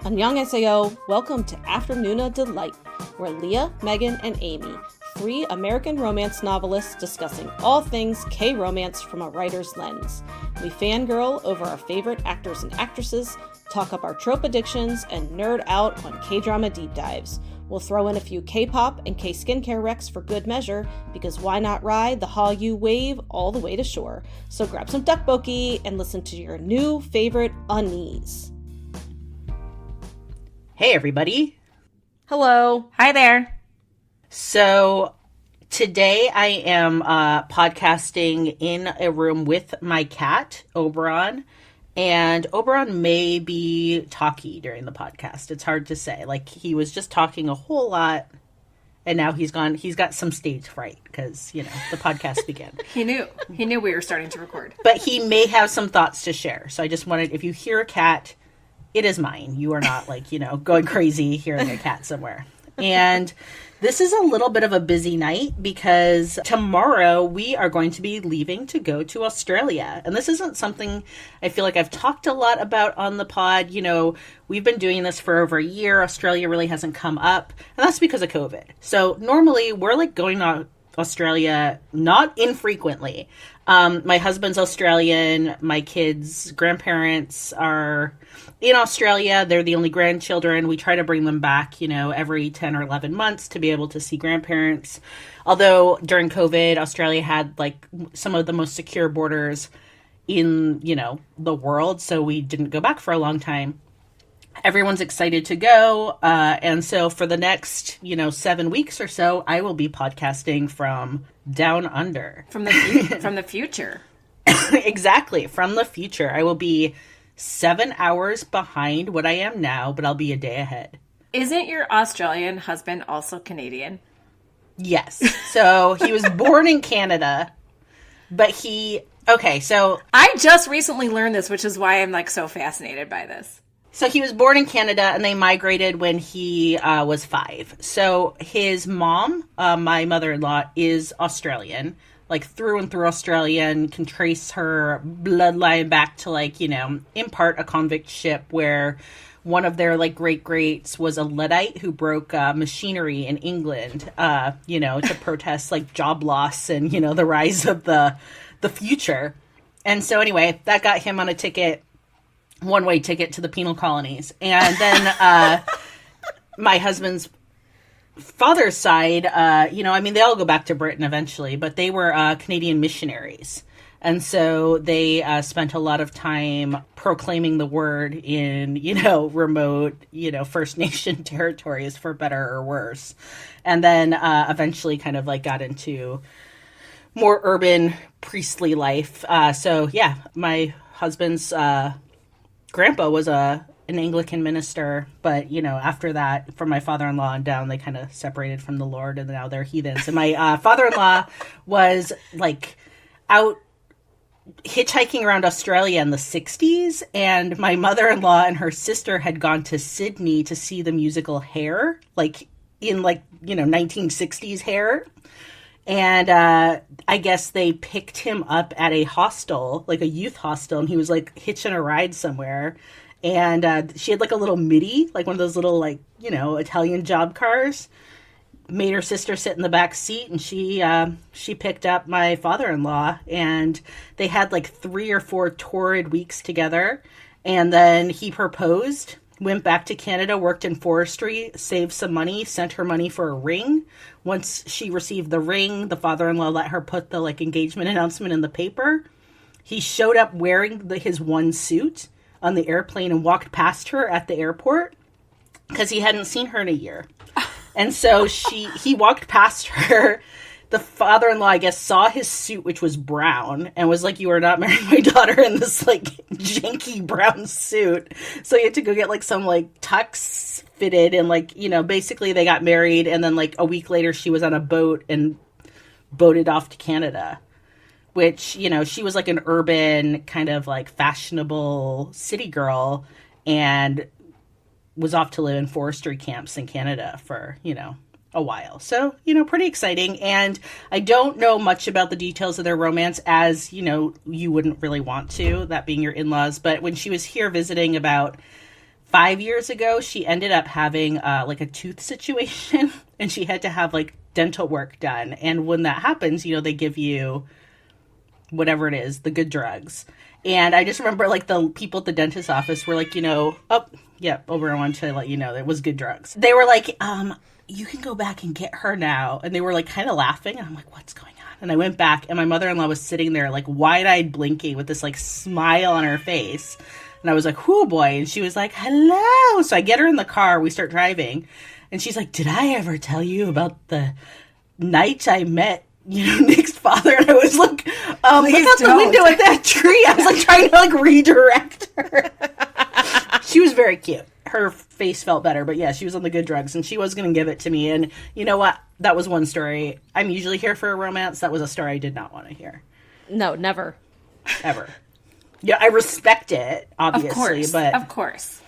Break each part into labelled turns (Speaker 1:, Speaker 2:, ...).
Speaker 1: Annyeonghaseyo, welcome to Afternoona Delight, where Leah, Megan, and Amy, three American romance novelists discussing all things K-romance from a writer's lens. We fangirl over our favorite actors and actresses, talk up our trope addictions, and nerd out on K-drama deep dives. We'll throw in a few K-pop and K-skincare recs for good measure, because why not ride the Hallyu wave all the way to shore? So grab some tteokbokki and listen to your new favorite unnies.
Speaker 2: Hey, everybody.
Speaker 1: Hello.
Speaker 3: Hi there.
Speaker 2: So today I am podcasting in a room with my cat, Oberon. And Oberon may be talky during the podcast. It's hard to say. Like, he was just talking a whole lot, and now he's got some stage fright because, you know, the podcast began.
Speaker 3: He knew we were starting to record.
Speaker 2: But he may have some thoughts to share. So I just wanted, if you hear a cat, it is mine. You are not, like, you know, going crazy hearing a cat somewhere. And this is a little bit of a busy night because tomorrow we are going to be leaving to go to Australia. And this isn't something I feel like I've talked a lot about on the pod. You know, we've been doing this for over a year. Australia really hasn't come up. And that's because of COVID. So normally we're like going to Australia not infrequently. My husband's Australian. My kids' grandparents are in Australia. They're the only grandchildren. We try to bring them back, you know, every 10 or 11 months to be able to see grandparents. Although during COVID, Australia had like some of the most secure borders in, you know, the world. So we didn't go back for a long time. Everyone's excited to go. And so for the next, you know, 7 weeks or so, I will be podcasting from down under.
Speaker 3: From the future.
Speaker 2: Exactly. From the future. I will be 7 hours behind what I am now, but I'll be a day ahead.
Speaker 3: Isn't your Australian husband also Canadian?
Speaker 2: Yes. So he was born in Canada, but okay, so
Speaker 3: I just recently learned this, which is why I'm like so fascinated by this.
Speaker 2: So he was born in Canada, and they migrated when he was 5. So his mom, my mother-in-law, is Australian, like through and through Australian, can trace her bloodline back to, like, you know, in part a convict ship where one of their, like, great-greats was a Luddite who broke machinery in England, you know, to protest, like, job loss and, you know, the rise of the future. And so anyway, that got him on a ticket. One-way ticket to the penal colonies. And then my husband's father's side, you know, I mean, they all go back to Britain eventually, but they were Canadian missionaries. And so they spent a lot of time proclaiming the word in, you know, remote, you know, First Nation territories, for better or worse. And then eventually kind of like got into more urban priestly life. So, yeah, my husband's grandpa was an Anglican minister, but, you know, after that, from my father-in-law and down, they kind of separated from the Lord, and now they're heathens. And my father-in-law was, like, out hitchhiking around Australia in the 60s, and my mother-in-law and her sister had gone to Sydney to see the musical Hair, like, in, like, you know, 1960s Hair. And I guess they picked him up at a hostel, like a youth hostel, and he was, like, hitching a ride somewhere. And she had, like, a little Midi, like one of those little, like, you know, Italian job cars. Made her sister sit in the back seat, and she picked up my father-in-law. And they had, like, 3 or 4 torrid weeks together. And then he proposed, went back to Canada, worked in forestry, saved some money, sent her money for a ring. Once she received the ring, the father-in-law let her put the, like, engagement announcement in the paper. He showed up wearing his one suit on the airplane and walked past her at the airport because he hadn't seen her in a year. And so he walked past her. The father-in-law, I guess, saw his suit, which was brown, and was like, "You are not marrying my daughter in this, like, janky brown suit." So he had to go get, like, some, like, tux fitted, and, like, you know, basically they got married, and then, like, a week later she was on a boat and boated off to Canada, which, you know, she was, like, an urban kind of, like, fashionable city girl, and was off to live in forestry camps in Canada for, you know, a while. So, you know, pretty exciting. And I don't know much about the details of their romance, as, you know, you wouldn't really want to, that being your in-laws. But when she was here visiting about 5 years ago, she ended up having like a tooth situation, and she had to have like dental work done. And when that happens, you know, they give you whatever it is, the good drugs. And I just remember like the people at the dentist's office were like, you know, oh, yeah, over, I want to let you know it was good drugs. They were like, you can go back and get her now. And they were like kind of laughing. And I'm like, what's going on? And I went back, and my mother-in-law was sitting there like wide-eyed blinking with this like smile on her face. And I was like, whoo boy. And she was like, hello. So I get her in the car. We start driving. And she's like, did I ever tell you about the night I met, you know, Nick's father? And I was like, look out the window at that tree. I was like trying to like redirect her. She was very cute. Her face felt better, but yeah, she was on the good drugs, and she was going to give it to me. And you know what? That was one story. I'm usually here for a romance. That was a story I did not want to hear.
Speaker 1: No, never.
Speaker 2: Ever. Yeah, I respect it, obviously, but
Speaker 3: of course.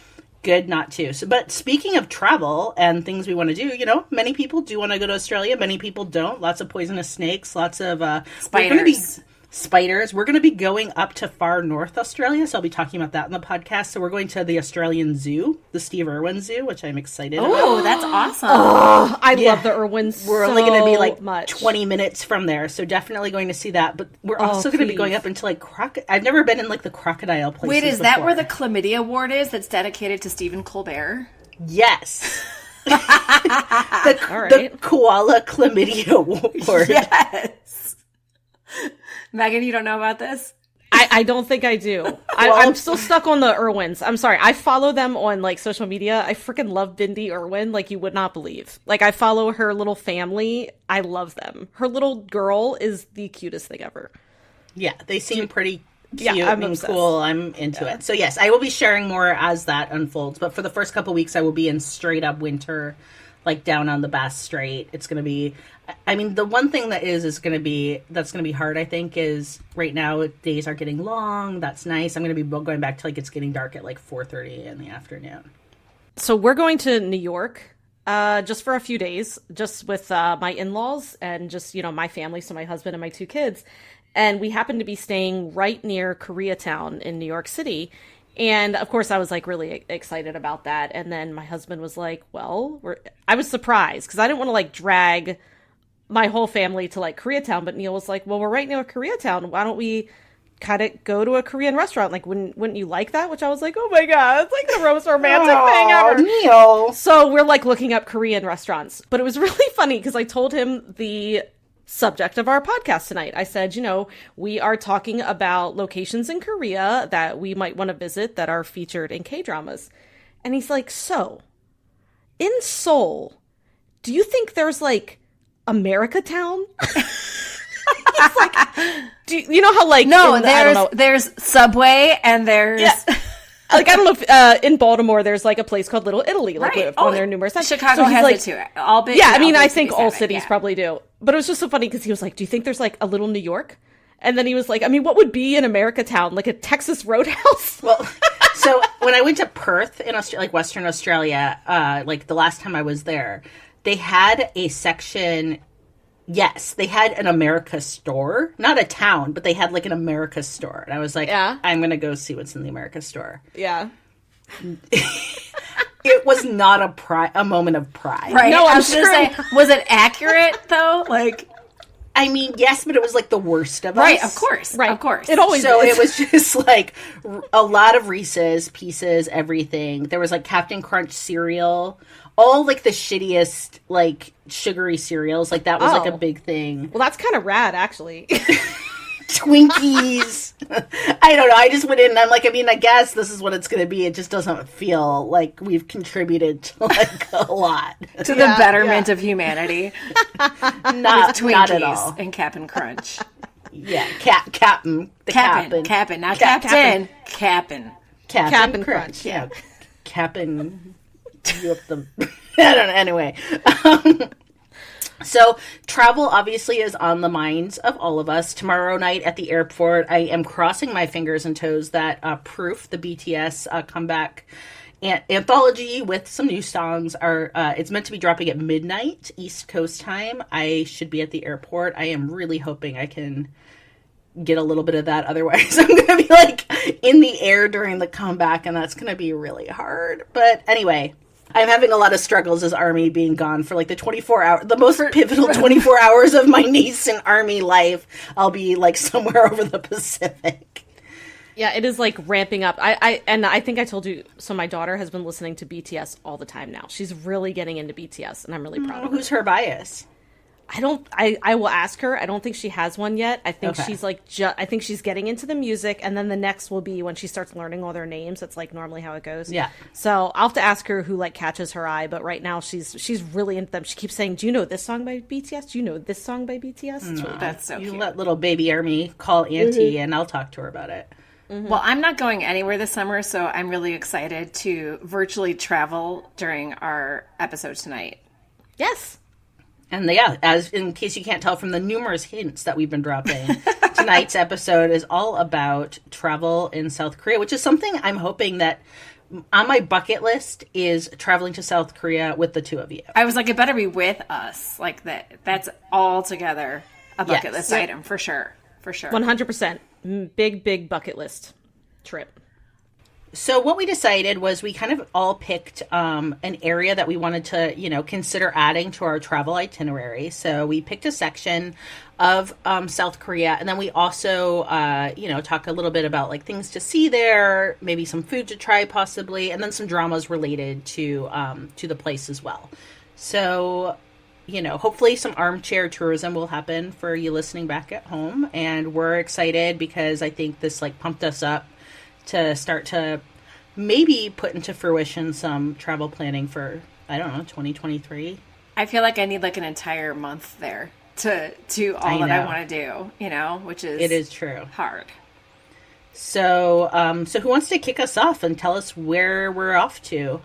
Speaker 2: Good not to. So, but speaking of travel and things we want to do, you know, many people do want to go to Australia. Many people don't. Lots of poisonous snakes. Lots of spiders. We're going to be going up to far north Australia, so I'll be talking about that in the podcast. So we're going to the Australian Zoo, the Steve Irwin Zoo, which I'm excited about.
Speaker 3: Oh, that's awesome.
Speaker 1: Oh, I love the Irwins.
Speaker 2: We're only going to be like
Speaker 1: much.
Speaker 2: 20 minutes from there, so definitely going to see that. But we're also going to be going up into like I've never been in like the crocodile places.
Speaker 3: Wait, is that where the chlamydia ward is that's dedicated to Stephen Colbert?
Speaker 2: Yes. The koala chlamydia ward.
Speaker 3: Yes. Megan, you don't know about this?
Speaker 1: I don't think I do. I'm still stuck on the Irwins. I'm sorry. I follow them on like social media. I freaking love Bindi Irwin like you would not believe. Like I follow her little family. I love them. Her little girl is the cutest thing ever.
Speaker 2: Yeah, they seem pretty cute and
Speaker 1: obsessed.
Speaker 2: Cool. I'm into it. So yes, I will be sharing more as that unfolds. But for the first couple weeks, I will be in straight up winter, like down on the Bass Strait. It's going to be, I mean, the one thing that's going to be hard, I think, is right now days are getting long. That's nice. I'm going to be going back to like it's getting dark at like 4:30 in the afternoon.
Speaker 1: So we're going to New York just for a few days, just with my in-laws and just, you know, my family. So my husband and my 2 kids. And we happen to be staying right near Koreatown in New York City. And of course, I was like really excited about that. And then my husband was like, well, I was surprised because I didn't want to like drag my whole family to like Koreatown. But Neil was like, well, we're right near Koreatown. Why don't we kind of go to a Korean restaurant? Like, wouldn't you like that? Which I was like, oh my God, it's like the most romantic thing ever.
Speaker 2: Neil.
Speaker 1: So we're like looking up Korean restaurants. But it was really funny because I told him the subject of our podcast tonight. I said, you know, we are talking about locations in Korea that we might want to visit that are featured in K-dramas. And he's like, so, in Seoul, do you think there's like America Town? He's like, you know how like...
Speaker 3: No, there's Subway and there's...
Speaker 1: Yeah. Like, I don't know if in Baltimore there's like a place called Little Italy, like
Speaker 3: right.
Speaker 1: on their numerous times.
Speaker 3: Chicago has it too. All big.
Speaker 1: Yeah, I mean, I
Speaker 3: big
Speaker 1: think all cities
Speaker 3: yeah.
Speaker 1: probably do. But it was just so funny because he was like, "Do you think there's like a little New York?" And then he was like, "I mean, what would be in America Town? Like a Texas Roadhouse?"
Speaker 2: Well, so when I went to Perth in Australia, like Western Australia, like the last time I was there, they had a section. Yes, they had an America store, not a town, but they had like an America store. And I was like, yeah. I'm going to go see what's in the America store.
Speaker 1: Yeah.
Speaker 2: It was not a moment of pride.
Speaker 3: Right.
Speaker 1: No,
Speaker 3: I was going to say, was it accurate though? Like,
Speaker 2: I mean, yes, but it was like the worst of us.
Speaker 3: Right, of course.
Speaker 1: Right.
Speaker 3: Of course.
Speaker 1: It always
Speaker 2: So
Speaker 1: is.
Speaker 2: it was just like a lot of Reese's Pieces, everything. There was like Captain Crunch cereal. All like the shittiest, like sugary cereals, like that was like a big thing.
Speaker 1: Well, that's kind of rad, actually.
Speaker 2: Twinkies. I don't know. I just went in and I'm like, I mean, I guess this is what it's going to be. It just doesn't feel like we've contributed to like a lot
Speaker 3: to the betterment of humanity.
Speaker 2: Not at all.
Speaker 3: And Cap'n Crunch.
Speaker 2: Yeah, Cap'n.
Speaker 3: Cap'n, not Captain.
Speaker 2: Cap'n Crunch. Yeah, Cap'n. You up the I don't know. Anyway, so travel obviously is on the minds of all of us. Tomorrow night at the airport, I am crossing my fingers and toes that Proof, the BTS comeback anthology with some new songs, are it's meant to be dropping at midnight East Coast time. I should be at the airport. I am really hoping I can get a little bit of that. Otherwise, I'm going to be like in the air during the comeback, and that's going to be really hard. But anyway, I'm having a lot of struggles as Army being gone for like the most pivotal 24 hours of my niece and Army life. I'll be like somewhere over the Pacific.
Speaker 1: Yeah, it is like ramping up. I think I told you, so my daughter has been listening to BTS all the time now. She's really getting into BTS, and I'm really proud of her.
Speaker 2: Who's her bias?
Speaker 1: I will ask her. I don't think she has one yet. I think
Speaker 2: Okay.
Speaker 1: she's like, I think she's getting into the music, and then the next will be when she starts learning all their names. That's like normally how it goes.
Speaker 2: Yeah.
Speaker 1: So I'll have to ask her who like catches her eye, but right now she's really into them. She keeps saying, "Do you know this song by BTS? Do you know this song by BTS?" It's really
Speaker 3: That's so
Speaker 2: You
Speaker 3: cute.
Speaker 2: let little baby Army call Auntie, and I'll talk to her about it.
Speaker 3: Well, I'm not going anywhere this summer, so I'm really excited to virtually travel during our episode tonight.
Speaker 1: Yes.
Speaker 2: And yeah, as in case you can't tell from the numerous hints that we've been dropping, tonight's episode is all about travel in South Korea, which is something I'm hoping that on my bucket list is traveling to South Korea with the two of you.
Speaker 3: I was like, it better be with us. Like that's all together a bucket
Speaker 2: Yes.
Speaker 3: list
Speaker 2: Yep.
Speaker 3: item for sure. For sure.
Speaker 1: 100%. Big bucket list trip.
Speaker 2: So what we decided was we kind of all picked an area that we wanted to, consider adding to our travel itinerary. So we picked a section of South Korea, and then we also, talk a little bit about like things to see there, maybe some food to try possibly, and then some dramas related to the place as well. So, hopefully some armchair tourism will happen for you listening back at home, and we're excited because I think this like pumped us up to start to maybe put into fruition some travel planning for, 2023.
Speaker 3: I feel like I need like an entire month there to do all that I want to do, which is
Speaker 2: It is true.
Speaker 3: hard.
Speaker 2: So who wants to kick us off and tell us where we're off to?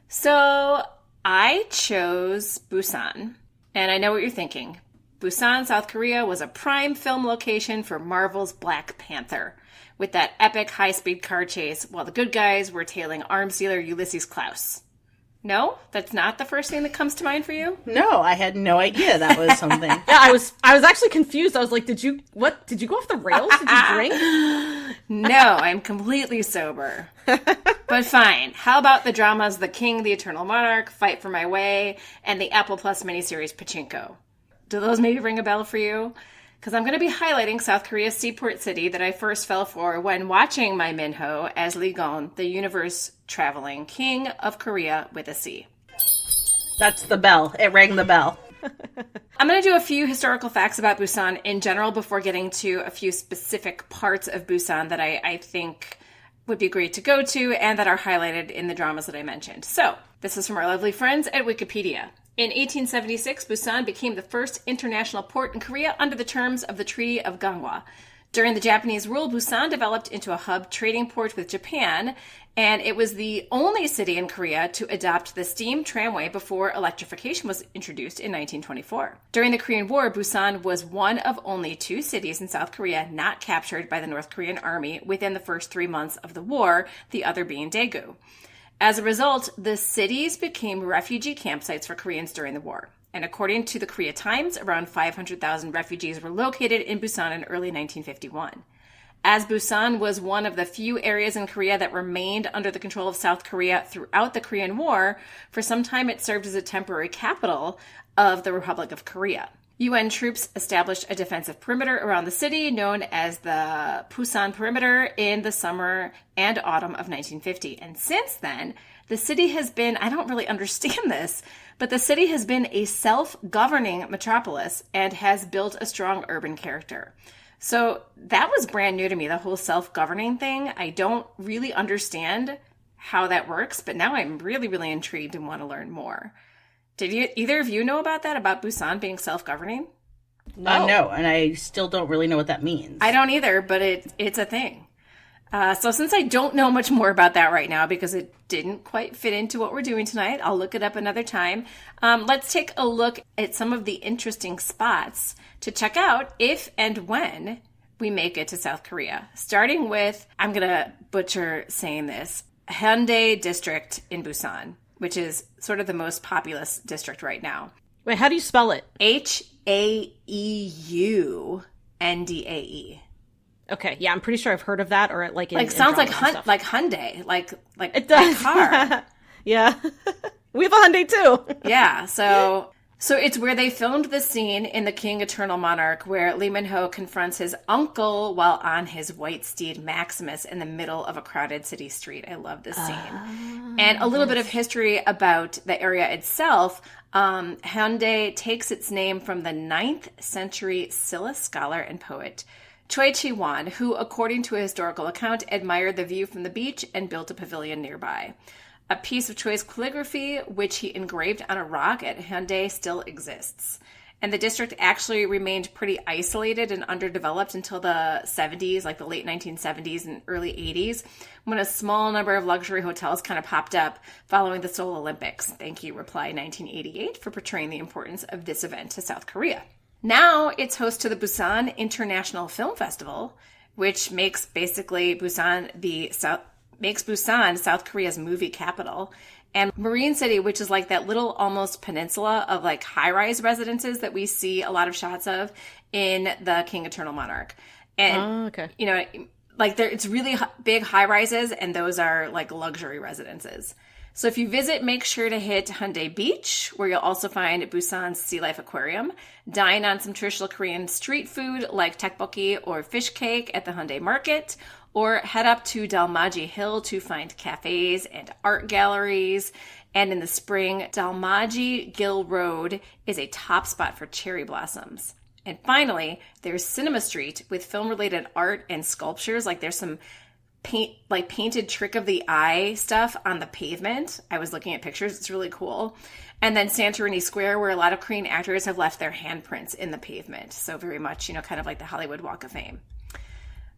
Speaker 3: So I chose Busan, and I know what you're thinking. Busan, South Korea was a prime film location for Marvel's Black Panther, with that epic high-speed car chase while the good guys were tailing arms dealer Ulysses Klaus. No? That's not the first thing that comes to mind for you?
Speaker 2: No, I had no idea that was something.
Speaker 1: Yeah, I was actually confused. I was like, did you go off the rails? Did you drink?
Speaker 3: No, I'm completely sober. But fine. How about the dramas The King, The Eternal Monarch, Fight for My Way, and the Apple Plus miniseries Pachinko? Do those maybe ring a bell for you? Because I'm going to be highlighting South Korea's seaport city that I first fell for when watching my Minho as Lee Gon, the universe-traveling king of Korea with a C.
Speaker 2: That's the bell. It rang the bell.
Speaker 3: I'm going to do a few historical facts about Busan in general before getting to a few specific parts of Busan that I think would be great to go to and that are highlighted in the dramas that I mentioned. So, this is from our lovely friends at Wikipedia. In 1876, Busan became the first international port in Korea under the terms of the Treaty of Ganghwa. During the Japanese rule, Busan developed into a hub trading port with Japan, and it was the only city in Korea to adopt the steam tramway before electrification was introduced in 1924. During the Korean War, Busan was one of only 2 cities in South Korea not captured by the North Korean army within the first 3 months of the war, the other being Daegu. As a result, the cities became refugee campsites for Koreans during the war. And according to the Korea Times, around 500,000 refugees were located in Busan in early 1951. As Busan was one of the few areas in Korea that remained under the control of South Korea throughout the Korean War, for some time it served as a temporary capital of the Republic of Korea. UN troops established a defensive perimeter around the city known as the Busan Perimeter in the summer and autumn of 1950. And since then, the city has been, I don't really understand this, but the city has been a self-governing metropolis and has built a strong urban character. So that was brand new to me, the whole self-governing thing. I don't really understand how that works, but now I'm really, really intrigued and want to learn more. Did either of you know about that, about Busan being self-governing?
Speaker 2: No, and I still don't really know what that means.
Speaker 3: I don't either, but it's a thing. So since I don't know much more about that right now because it didn't quite fit into what we're doing tonight, I'll look it up another time. Let's take a look at some of the interesting spots to check out if and when we make it to South Korea. Starting with, I'm going to butcher saying this, Hyundai District in Busan, which is sort of the most populous district right now.
Speaker 1: Wait, how do you spell it?
Speaker 3: Haeundae. Hyundai.
Speaker 1: Okay, yeah, I'm pretty sure I've heard of that, or like in
Speaker 3: Sounds like
Speaker 1: dramas and stuff.
Speaker 3: like Hyundai, like
Speaker 1: It does.
Speaker 3: car.
Speaker 1: Yeah. We have a Hyundai too.
Speaker 3: Yeah, so it's where they filmed this scene in The King Eternal Monarch where Lee Min-ho confronts his uncle while on his white steed Maximus in the middle of a crowded city street. I love this scene. And a little bit of history about the area itself. Hyundai takes its name from the 9th century Silla scholar and poet Choi Chi-wan, who, according to a historical account, admired the view from the beach and built a pavilion nearby. A piece of Choi's calligraphy, which he engraved on a rock at Hyundai, still exists. And the district actually remained pretty isolated and underdeveloped until the 70s, like the late 1970s and early 80s, when a small number of luxury hotels kind of popped up following the Seoul Olympics. Thank you, Reply 1988, for portraying the importance of this event to South Korea. Now it's host to the Busan International Film Festival, which makes basically Busan South Korea's movie capital. And Marine City, which is like that little almost peninsula of like high-rise residences that we see a lot of shots of in The King Eternal Monarch. And, you know, like it's really big high-rises, and those are like luxury residences. So if you visit, make sure to hit Hyundai Beach, where you'll also find Busan's Sea Life Aquarium. Dine on some traditional Korean street food like tteokbokki or fish cake at the Hyundai Market, or head up to Dalmaji Hill to find cafes and art galleries. And in the spring, Dalmaji Gill Road is a top spot for cherry blossoms. And finally, there's Cinema Street with film-related art and sculptures. Like there's some painted trick of the eye stuff on the pavement. I was looking at pictures. It's really cool. And then Santorini Square, where a lot of Korean actors have left their handprints in the pavement. So very much, you know, kind of like the Hollywood Walk of Fame.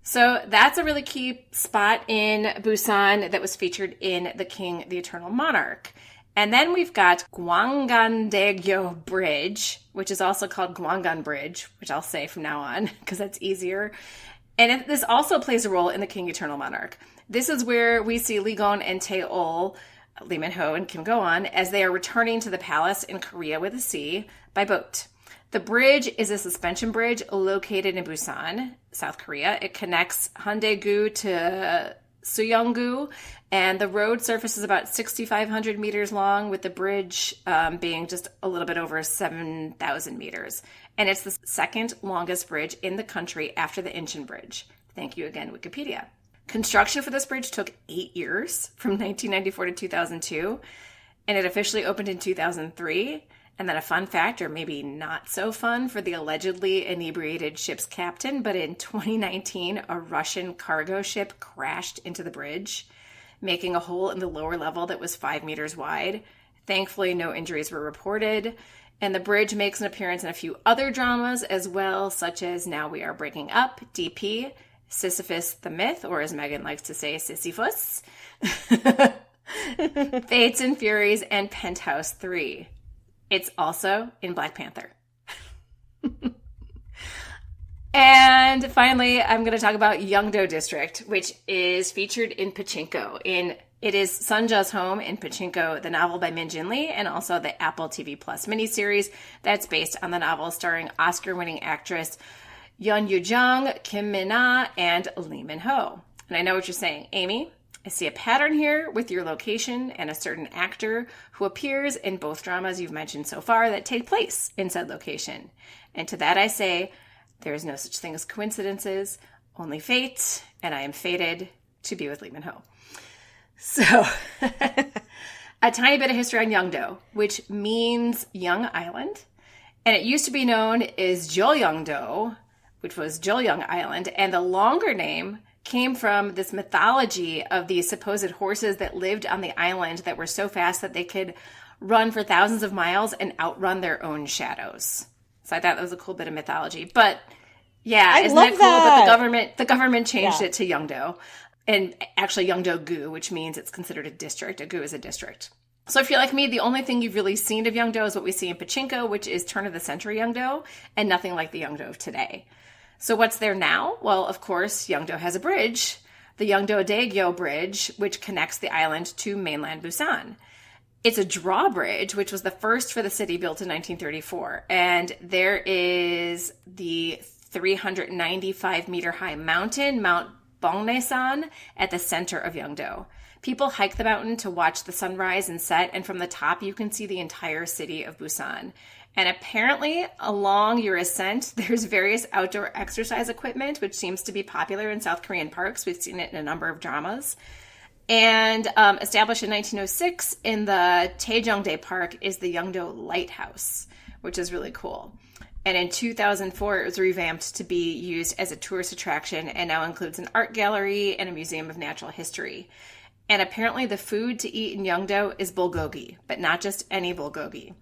Speaker 3: So that's a really key spot in Busan that was featured in The King, the Eternal Monarch. And then we've got Gwangan-daegyo Bridge, which is also called Gwangan Bridge, which I'll say from now on because that's easier. And this also plays a role in The King Eternal Monarch. This is where we see Lee Gon and Tae-ol, Lee Min-ho and Kim Go-eun, as they are returning to the palace in Korea with the sea by boat. The bridge is a suspension bridge located in Busan, South Korea. It connects Daegu to Suyeong-gu, and the road surface is about 6,500 meters long, with the bridge being just a little bit over 7,000 meters. And it's the second longest bridge in the country after the Incheon Bridge. Thank you again, Wikipedia. Construction for this bridge took 8 years, from 1994 to 2002, and it officially opened in 2003. And then a fun fact, or maybe not so fun, for the allegedly inebriated ship's captain, but in 2019, a Russian cargo ship crashed into the bridge, making a hole in the lower level that was 5 meters wide. Thankfully, no injuries were reported. And the bridge makes an appearance in a few other dramas as well, such as Now We Are Breaking Up, DP, Sisyphus the Myth, or as Megan likes to say, Sisyphus, Fates and Furies, and Penthouse 3. It's also in Black Panther. And finally, I'm going to talk about Yeongdo District, which is featured in Pachinko. It is Sunja's home in Pachinko, the novel by Min Jin Lee, and also the Apple TV Plus miniseries that's based on the novel starring Oscar-winning actress Yeon Yoo-jung, Kim Min-ah, and Lee Min-ho. And I know what you're saying, Amy. I see a pattern here with your location and a certain actor who appears in both dramas you've mentioned so far that take place in said location. And to that I say, there is no such thing as coincidences, only fate, and I am fated to be with Lee Min-ho. So, a tiny bit of history on Yeongdo, which means young island. And it used to be known as Jeolyeongdo, which was Jeolyeong Island, and the longer name came from this mythology of these supposed horses that lived on the island that were so fast that they could run for thousands of miles and outrun their own shadows. So I thought that was a cool bit of mythology. But yeah, isn't that cool? But the government changed it to Yeongdo. And actually Yeongdo-gu, which means it's considered a district. A gu is a district. So if you're like me, the only thing you've really seen of Yeongdo is what we see in Pachinko, which is turn-of-the-century Yeongdo, and nothing like the Yeongdo of today. So what's there now? Well, of course, Yeongdo has a bridge, the Yeongdo-daegyo Bridge, which connects the island to mainland Busan. It's a drawbridge, which was the first for the city, built in 1934. And there is the 395-meter-high mountain, Mount Bongnaesan, at the center of Yeongdo. People hike the mountain to watch the sunrise and set, and from the top you can see the entire city of Busan. And apparently, along your ascent, there's various outdoor exercise equipment, which seems to be popular in South Korean parks. We've seen it in a number of dramas. And established in 1906 in the Taejongdae Park is the Yeongdo Lighthouse, which is really cool. And in 2004, it was revamped to be used as a tourist attraction and now includes an art gallery and a museum of natural history. And apparently the food to eat in Yeongdo is bulgogi, but not just any bulgogi.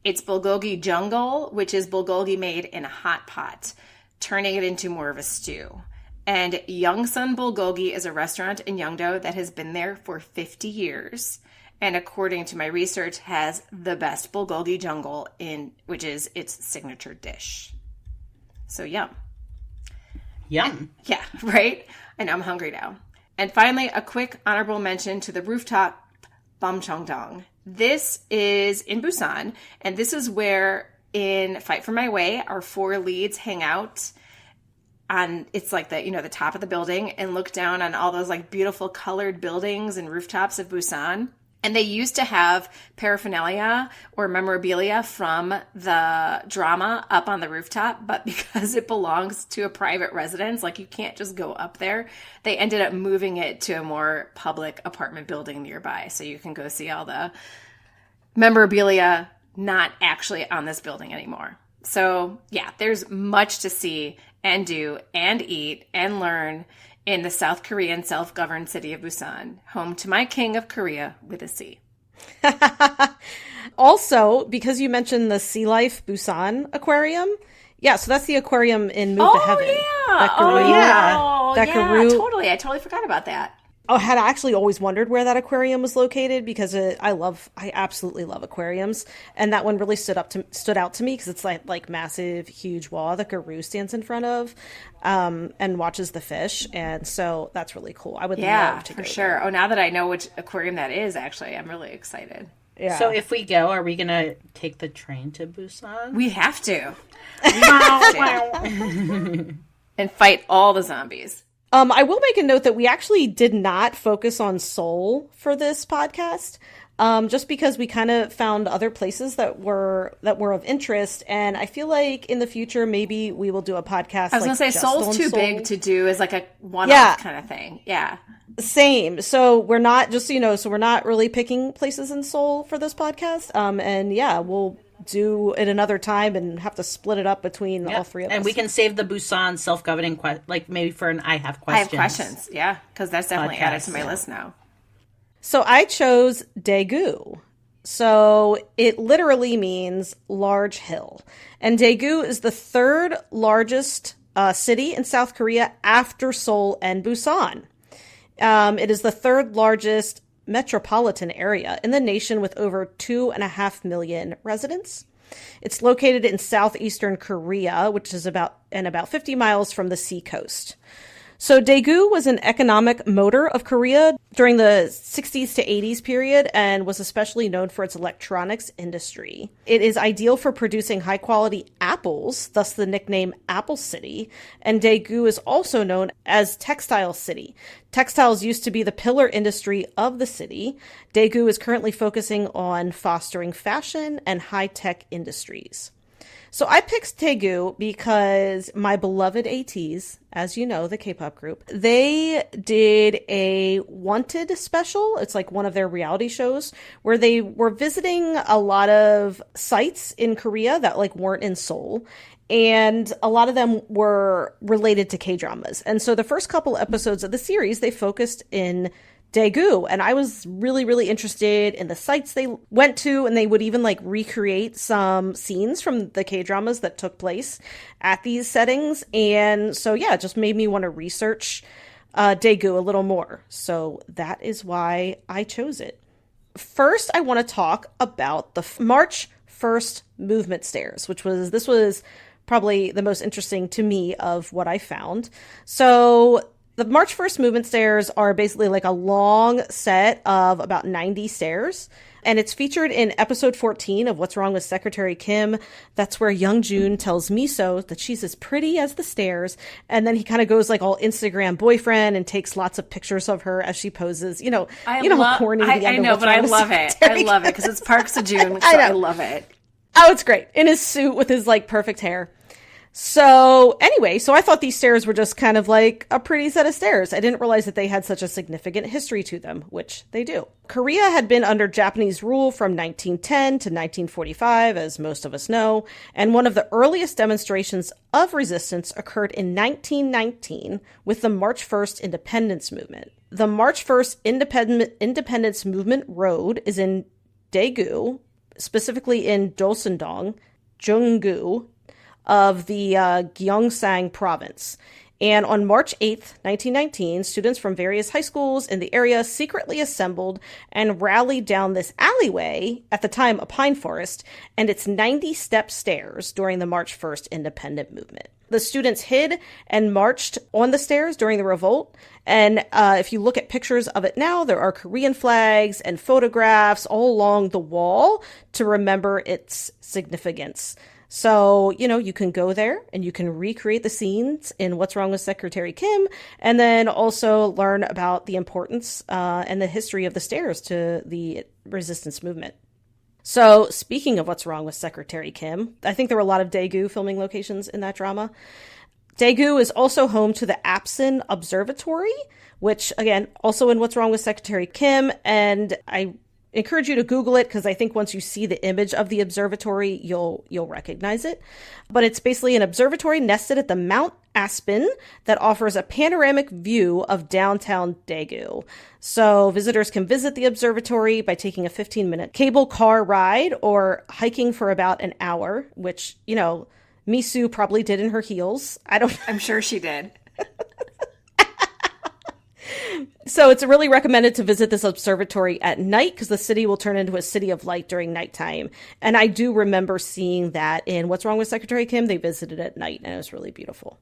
Speaker 3: It's bulgogi jungle, which is bulgogi made in a hot pot, turning it into more of a stew. And Youngsun Bulgogi is a restaurant in Yeongdo that has been there for 50 years. And according to my research, has the best bulgogi jungle which is its signature dish. So yum.
Speaker 2: Yum.
Speaker 3: Yeah, right? I know I'm hungry now. And finally, a quick honorable mention to the rooftop Bamcheongdong. This is in Busan, and this is where in Fight for My Way, our 4 leads hang out on, it's like the top of the building and look down on all those like beautiful colored buildings and rooftops of Busan. And they used to have paraphernalia or memorabilia from the drama up on the rooftop, but because it belongs to a private residence, like you can't just go up there, they ended up moving it to a more public apartment building nearby. So you can go see all the memorabilia not actually on this building anymore. So yeah, there's much to see and do and eat and learn in the South Korean self-governed city of Busan, home to my king of Korea with a C.
Speaker 1: Also, because you mentioned the Sea Life Busan Aquarium, yeah, so that's the aquarium in Move to Heaven.
Speaker 3: Totally. I totally forgot about that.
Speaker 1: I had actually always wondered where that aquarium was located because I absolutely love aquariums, and that one really stood out to me because it's like massive, huge wall that Guru stands in front of, and watches the fish, and so that's really cool. I would love to go
Speaker 3: for sure.
Speaker 1: there.
Speaker 3: Oh, now that I know which aquarium that is, actually, I'm really excited.
Speaker 1: Yeah.
Speaker 2: So if we go, are we gonna take the train to Busan?
Speaker 3: We have to. And fight all the zombies.
Speaker 1: I will make a note that we actually did not focus on Seoul for this podcast, just because we kind of found other places that were of interest, and I feel like in the future maybe we will do a podcast.
Speaker 3: I was gonna say Seoul's too big to do as like a one-off kind of thing. Yeah.
Speaker 1: Same. So we're not we're not really picking places in Seoul for this podcast. And yeah, we'll do it another time and have to split it up between all three of us.
Speaker 2: And we can save the Busan self-governing, maybe for an I have questions.
Speaker 3: I have questions, yeah, because that's definitely added to my list now.
Speaker 1: So I chose Daegu. So it literally means large hill. And Daegu is the 3rd largest city in South Korea after Seoul and Busan. It is the 3rd largest metropolitan area in the nation with over 2.5 million residents. It's located in southeastern Korea, which is about 50 miles from the sea coast. So Daegu was an economic motor of Korea during the 60s to 80s period and was especially known for its electronics industry. It is ideal for producing high-quality apples, thus the nickname Apple City, and Daegu is also known as Textile City. Textiles used to be the pillar industry of the city. Daegu is currently focusing on fostering fashion and high-tech industries. So I picked Daegu because my beloved ATEEZ, as you know, the K-pop group, they did a Wanted special. It's like one of their reality shows where they were visiting a lot of sites in Korea that like weren't in Seoul. And a lot of them were related to K-dramas. And so the first couple episodes of the series, they focused in Daegu, and I was really, really interested in the sites they went to, and they would even like recreate some scenes from the K-dramas that took place at these settings. And so, yeah, it just made me want to research Daegu a little more. So that is why I chose it. First, I want to talk about the March 1st movement stairs, this was probably the most interesting to me of what I found. So The March 1st movement stairs are basically like a long set of about 90 stairs. And it's featured in episode 14 of What's Wrong with Secretary Kim. That's where Young Joon tells Miso that she's as pretty as the stairs. And then he kind of goes like all Instagram boyfriend and takes lots of pictures of her as she poses. You know how corny the end
Speaker 3: I know,
Speaker 1: of What's
Speaker 3: but
Speaker 1: Wrong
Speaker 3: I
Speaker 1: with
Speaker 3: love it.
Speaker 1: Secretary
Speaker 3: I love it because it's Park Seo-joon, so I love it.
Speaker 1: Oh, it's great. In his suit with his like perfect hair. So anyway, I thought these stairs were just kind of like a pretty set of stairs. I didn't realize that they had such a significant history to them, which they do. Korea had been under Japanese rule from 1910 to 1945, as most of us know, and one of the earliest demonstrations of resistance occurred in 1919 with the March 1st Independence Movement. The March 1st Independence Movement Road is in Daegu, specifically in Dosan-dong, Junggu, of the Gyeongsang province. And on March 8th, 1919, students from various high schools in the area secretly assembled and rallied down this alleyway, at the time a pine forest, and its 90-step stairs during the March 1st independent movement. The students hid and marched on the stairs during the revolt. And if you look at pictures of it now, there are Korean flags and photographs all along the wall to remember its significance. So, you can go there and you can recreate the scenes in What's Wrong with Secretary Kim, and then also learn about the importance and the history of the stairs to the resistance movement. So, speaking of What's Wrong with Secretary Kim, I think there were a lot of Daegu filming locations in that drama. Daegu is also home to the Apsan Observatory, which, again, also in What's Wrong with Secretary Kim, and I encourage you to Google it because I think once you see the image of the observatory, you'll recognize it. But it's basically an observatory nested at the Mount Aspen that offers a panoramic view of downtown Daegu. So visitors can visit the observatory by taking a 15-minute cable car ride or hiking for about an hour, which, Misu probably did in her heels.
Speaker 3: I'm sure she did.
Speaker 1: So it's really recommended to visit this observatory at night because the city will turn into a city of light during nighttime. And I do remember seeing that in What's Wrong with Secretary Kim. They visited at night and it was really beautiful.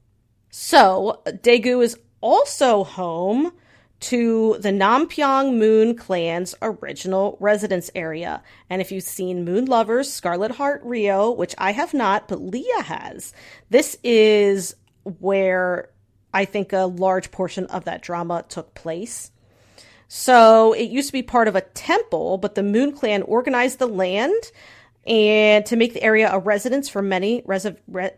Speaker 1: So Daegu is also home to the Nampyeong Moon Clan's original residence area. And if you've seen Moon Lovers, Scarlet Heart Rio, which I have not, but Leah has, this is where I think a large portion of that drama took place. So it used to be part of a temple, but the Moon Clan organized the land and to make the area a residence for many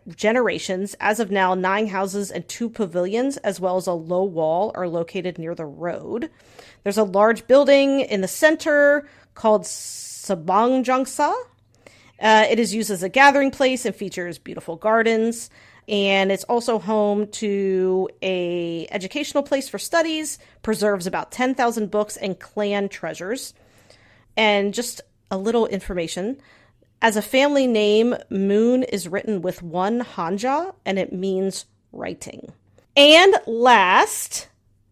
Speaker 1: generations. As of now, 9 houses and 2 pavilions, as well as a low wall, are located near the road. There's a large building in the center called Sabangjongsa. It is used as a gathering place and features beautiful gardens. And it's also home to a educational place for studies, preserves about 10,000 books and clan treasures. And just a little information. As a family name, Moon is written with 1 hanja, and it means writing. And last,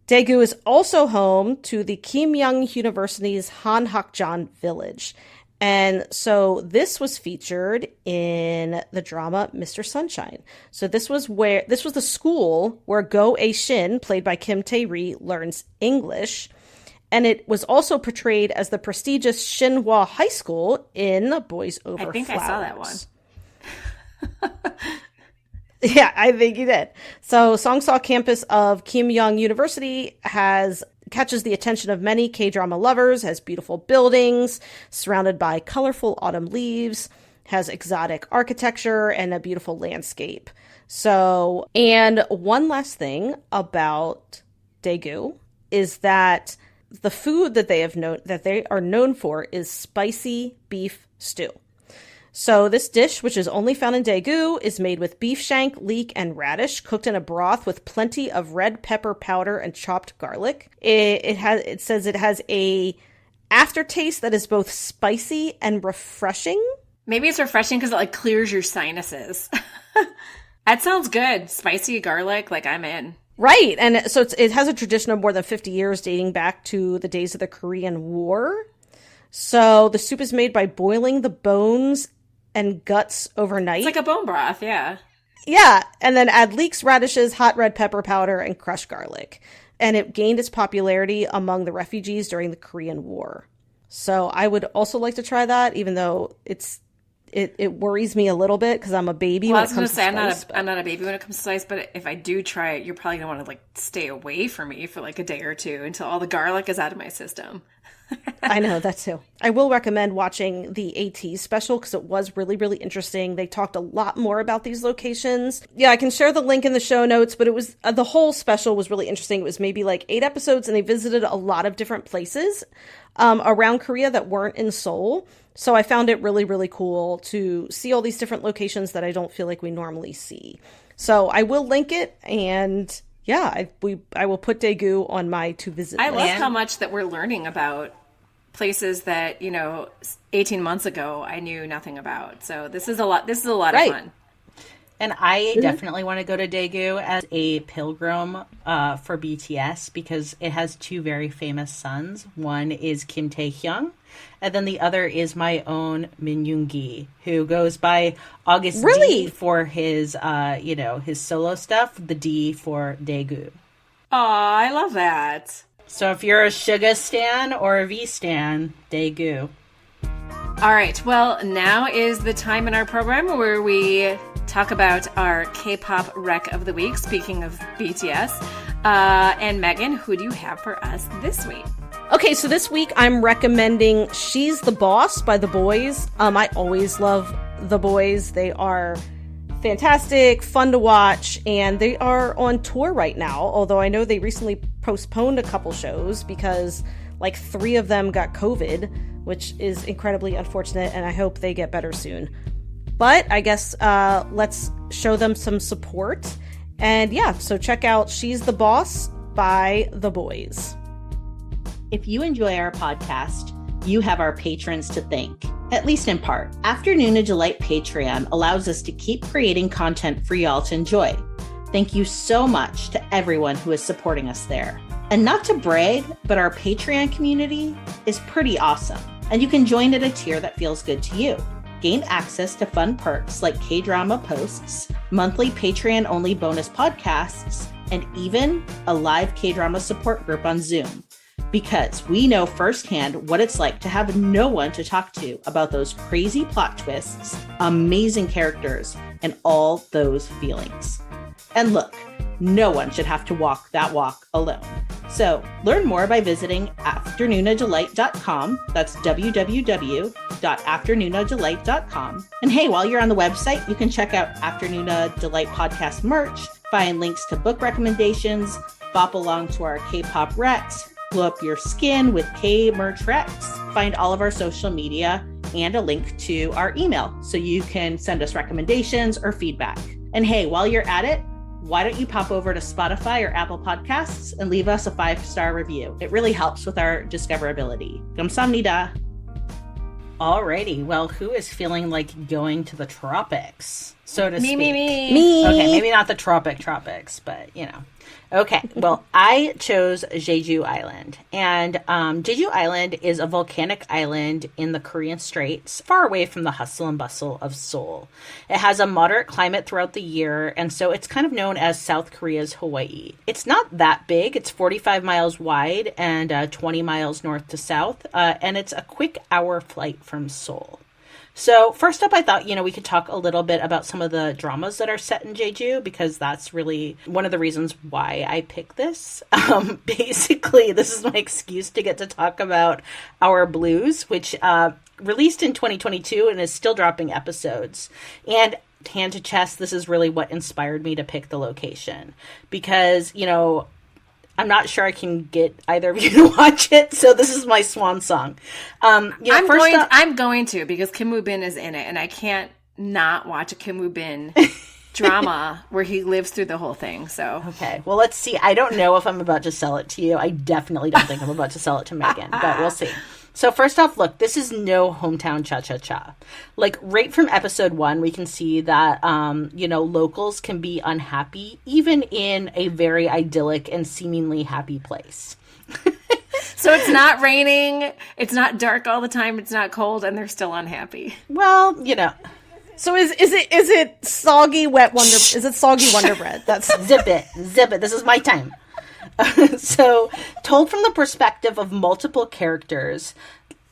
Speaker 1: Daegu is also home to the Kimyoung University's Hanhakjeon Village. And so this was featured in the drama Mr. Sunshine. So this was the school where Go A-shin, played by Kim Tae-ri, learns English. And it was also portrayed as the prestigious Shinhwa High School in Boys Over Flowers.
Speaker 3: I think I saw that one.
Speaker 1: Yeah, I think you did. So Songsa campus of Kimyoung University catches the attention of many K-drama lovers, has beautiful buildings surrounded by colorful autumn leaves, has exotic architecture and a beautiful landscape. So, and one last thing about Daegu is that the food that they are known for is spicy beef stew. So this dish, which is only found in Daegu, is made with beef shank, leek, and radish, cooked in a broth with plenty of red pepper powder and chopped garlic. It says it has a aftertaste that is both spicy and refreshing.
Speaker 3: Maybe it's refreshing because it clears your sinuses. That sounds good. Spicy garlic, I'm in.
Speaker 1: Right, and so it has a tradition of more than 50 years dating back to the days of the Korean War. So the soup is made by boiling the bones and guts overnight.
Speaker 3: It's like a bone broth, yeah.
Speaker 1: Yeah, and then add leeks, radishes, hot red pepper powder, and crushed garlic. And it gained its popularity among the refugees during the Korean War. So I would also like to try that, even though it worries me a little bit because I'm a baby when it comes to spice.
Speaker 3: I'm not a baby when it comes to spice, but if I do try it, you're probably going to want to like stay away from me for like a day or two until all the garlic is out of my system.
Speaker 1: I know, that too. I will recommend watching the AT special because it was really, really interesting. They talked a lot more about these locations. Yeah, I can share the link in the show notes, but it was the whole special was really interesting. It was maybe like 8 episodes, and they visited a lot of different places around Korea that weren't in Seoul. So I found it really, really cool to see all these different locations that I don't feel like we normally see. So I will link it, and yeah, I will put Daegu on my to visit list.
Speaker 3: I love how much that we're learning about places that, 18 months ago I knew nothing about. So this is a lot of fun.
Speaker 2: And I definitely want to go to Daegu as a pilgrim for BTS because it has 2 very famous sons. One is Kim Taehyung, and then the other is my own Min Yoongi, who goes by August D for his, his solo stuff, the D for Daegu.
Speaker 3: Aw, I love that.
Speaker 2: So if you're a Suga stan or a V stan, Daegu.
Speaker 3: All right, well, now is the time in our program where we talk about our K-pop rec of the week, speaking of BTS. And Megan, who do you have for us this week?
Speaker 1: Okay, so this week I'm recommending She's the Boss by The Boys. I always love The Boys. They are fantastic, fun to watch, and they are on tour right now, although I know they recently postponed a couple shows because like 3 of them got COVID, which is incredibly unfortunate, and I hope they get better soon. But I guess let's show them some support. And yeah, so check out She's the Boss by The Boys.
Speaker 2: If you enjoy our podcast, you have our patrons to thank, at least in part. Afternoona Delight Patreon allows us to keep creating content for y'all to enjoy. Thank you so much to everyone who is supporting us there. And not to brag, but our Patreon community is pretty awesome. And you can join at a tier that feels good to you. Gain access to fun perks like K-drama posts, monthly Patreon-only bonus podcasts, and even a live K-drama support group on Zoom. Because we know firsthand what it's like to have no one to talk to about those crazy plot twists, amazing characters, and all those feelings. And look, no one should have to walk that walk alone. So learn more by visiting afternoonadelight.com. That's www.afternoonadelight.com. And hey, while you're on the website, you can check out Afternoona Delight podcast merch, find links to book recommendations, bop along to our K-pop recs, glow up your skin with K-merch recs, find all of our social media, and a link to our email so you can send us recommendations or feedback. And hey, while you're at it, why don't you pop over to Spotify or Apple Podcasts and leave us a 5-star review? It really helps with our discoverability. Kamsahamnida. Alrighty, well, who is feeling like going to the tropics, so to speak?
Speaker 3: Me.
Speaker 2: Okay, maybe not the tropics, but Okay, well, I chose Jeju Island, and Jeju Island is a volcanic island in the Korean Straits, far away from the hustle and bustle of Seoul. It has a moderate climate throughout the year, and so it's kind of known as South Korea's Hawaii. It's not that big. It's 45 miles wide and 20 miles north to south, and it's a quick hour flight from Seoul. So first up, I thought, we could talk a little bit about some of the dramas that are set in Jeju, because that's really one of the reasons why I picked this. Basically, this is my excuse to get to talk about Our Blues, which released in 2022 and is still dropping episodes. And hand to chest, this is really what inspired me to pick the location, because, I'm not sure I can get either of you to watch it, so this is my swan song.
Speaker 3: I'm going to, because Kim Woo Bin is in it, and I can't not watch a Kim Woo Bin drama where he lives through the whole thing. So
Speaker 2: okay, well, let's see. I don't know if I'm about to sell it to you. I definitely don't think I'm about to sell it to Megan, but we'll see. So first off, look, this is no hometown cha-cha-cha. Like, right from episode 1, we can see that, locals can be unhappy, even in a very idyllic and seemingly happy place.
Speaker 3: So it's not raining, it's not dark all the time, it's not cold, and they're still unhappy.
Speaker 2: Well,
Speaker 1: So is it soggy wet wonder? Is it soggy Wonder Bread? That's
Speaker 2: Zip it. This is my time. So, told from the perspective of multiple characters,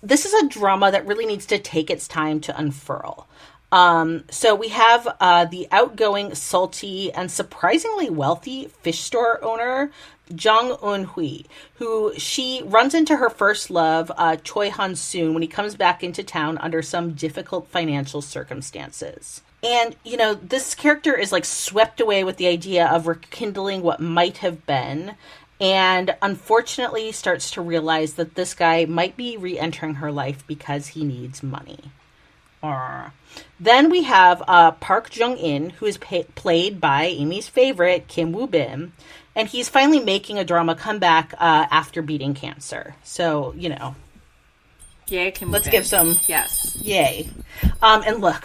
Speaker 2: this is a drama that really needs to take its time to unfurl. So we have the outgoing, salty, and surprisingly wealthy fish store owner, Jung Eun-hui, who she runs into her first love, Choi Han-soon, when he comes back into town under some difficult financial circumstances. And, you know, this character is like swept away with the idea of rekindling what might have been, and unfortunately starts to realize that this guy might be re-entering her life because he needs money. Then we have Park Jung-in, who is played by Amy's favorite, Kim Woo-bin, and he's finally making a drama comeback after beating cancer. So, you know.
Speaker 3: Yay, Kim
Speaker 2: Let's
Speaker 3: Woo-bin.
Speaker 2: give some...
Speaker 3: Yes.
Speaker 2: Yay. And look,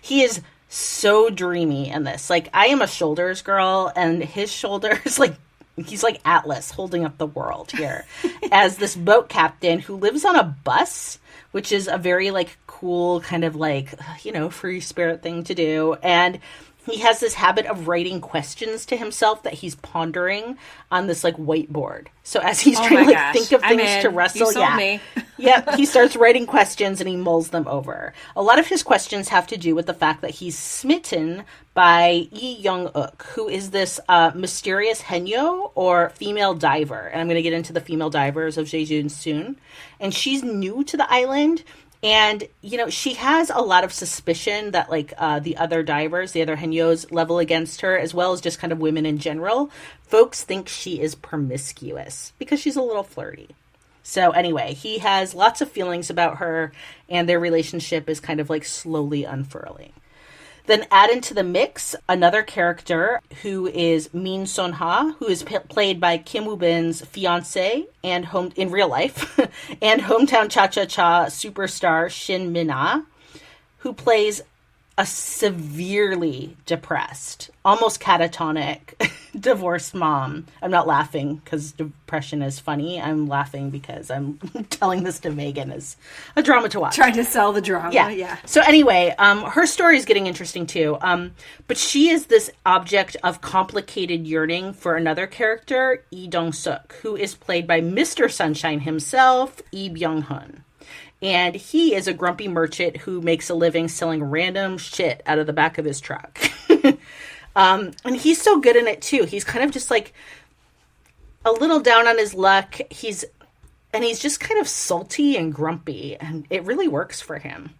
Speaker 2: he is so dreamy in this. Like, I am a shoulders girl, and his shoulders, like, he's like Atlas holding up the world here as this boat captain who lives on a bus, which is a very like cool kind of like, you know, free spirit thing to do. And he has this habit of writing questions to himself that he's pondering on this like whiteboard. So as he's trying to like think of things to wrestle,
Speaker 3: you sold me.
Speaker 2: Yep, he starts writing questions and he mulls them over. A lot of his questions have to do with the fact that he's smitten by Lee Young-uk, who is this mysterious henyo or female diver. And I'm going to get into the female divers of Jeju soon. And she's new to the island. And, you know, she has a lot of suspicion that, like, the other divers, the other henyos, level against her, as well as just kind of women in general. Folks think she is promiscuous because she's a little flirty. So, anyway, he has lots of feelings about her, and their relationship is kind of, like, slowly unfurling. Then add into the mix another character who is Min Son-ha, who is played by Kim Woo-bin's fiance and in real life, and hometown cha-cha-cha superstar Shin Min-ah, who plays a severely depressed, almost catatonic, divorced mom. I'm not laughing because depression is funny. I'm laughing because I'm telling this to Megan as a drama to watch.
Speaker 3: Trying to sell the drama, yeah.
Speaker 2: So anyway, her story is getting interesting too. But she is this object of complicated yearning for another character, Lee Dong-suk, who is played by Mr. Sunshine himself, Lee Byung-hun. And he is a grumpy merchant who makes a living selling random shit out of the back of his truck. And he's so good in it, too. He's kind of just, like, a little down on his luck. He's just kind of salty and grumpy. And it really works for him.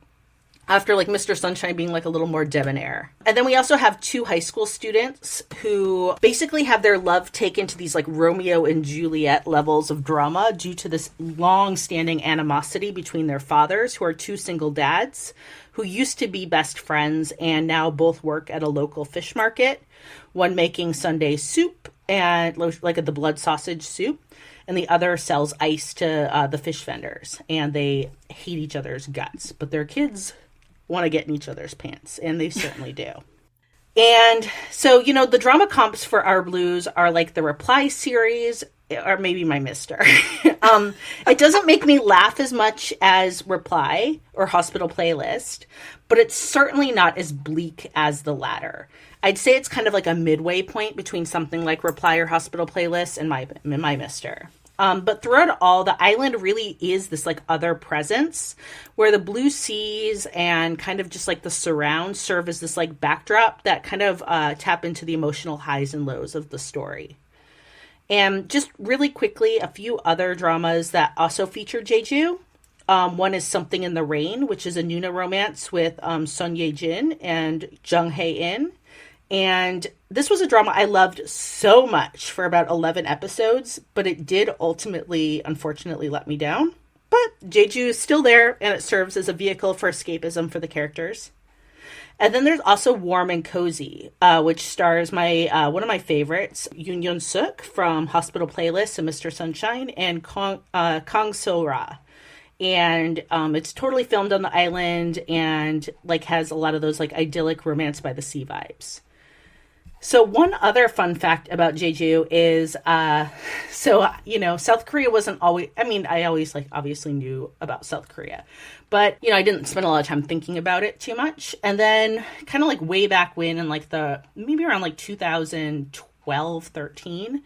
Speaker 2: After, like, Mr. Sunshine being, like, a little more debonair. And then we also have two high school students who basically have their love taken to these, like, Romeo and Juliet levels of drama due to this long-standing animosity between their fathers, who are two single dads, who used to be best friends and now both work at a local fish market. One making Sunday soup, and like the blood sausage soup, and the other sells ice to the fish vendors. And they hate each other's guts, but their kids want to get in each other's pants, and they certainly do. And so, you know, the drama comps for Our Blues are like the Reply series, or maybe My Mister. It doesn't make me laugh as much as Reply or Hospital Playlist, but it's certainly not as bleak as the latter. I'd say it's kind of like a midway point between something like Reply or Hospital Playlist and My Mister. But throughout it all, the island really is this like other presence where the blue seas and kind of just like the surrounds serve as this like backdrop that kind of tap into the emotional highs and lows of the story. And just really quickly, a few other dramas that also feature Jeju. One is Something in the Rain, which is a Nuna romance with Son Ye-jin and Jung Hae-in. And this was a drama I loved so much for about 11 episodes, but it did ultimately, unfortunately, let me down. But Jeju is still there, and it serves as a vehicle for escapism for the characters. And then there's also Warm and Cozy, which stars my one of my favorites, Yoon Yeon-suk from Hospital Playlist and Mr. Sunshine, and Kang So-ra. And it's totally filmed on the island and like has a lot of those like idyllic Romance by the Sea vibes. So one other fun fact about Jeju is, South Korea wasn't always, I always obviously knew about South Korea, but, I didn't spend a lot of time thinking about it too much. And then kind of way back when in maybe around 2012, 13,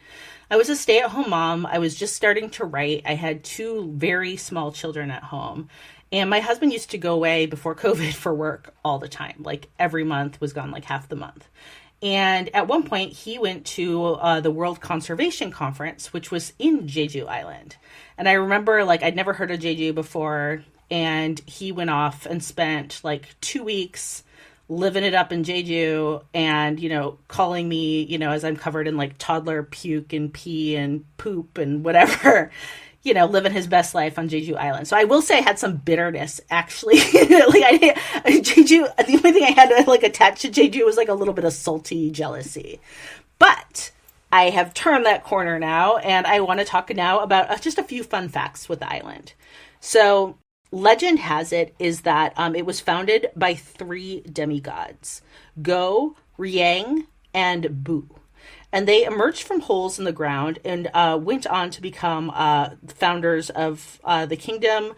Speaker 2: I was a stay-at-home mom. I was just starting to write. I had 2 very small children at home. And my husband used to go away before COVID for work all the time. Every month, was gone half the month. And at one point, he went to the World Conservation Conference, which was in Jeju Island. And I remember, I'd never heard of Jeju before. And he went off and spent 2 weeks living it up in Jeju and, calling me, as I'm covered in toddler puke and pee and poop and whatever, living his best life on Jeju Island. So I will say I had some bitterness, actually. Jeju, the only thing I had to attach to Jeju was a little bit of salty jealousy. But I have turned that corner now, and I want to talk now about just a few fun facts with the island. So legend has it is that it was founded by 3 demigods, Go, Riang, and Bu. And they emerged from holes in the ground and went on to become founders of the kingdom.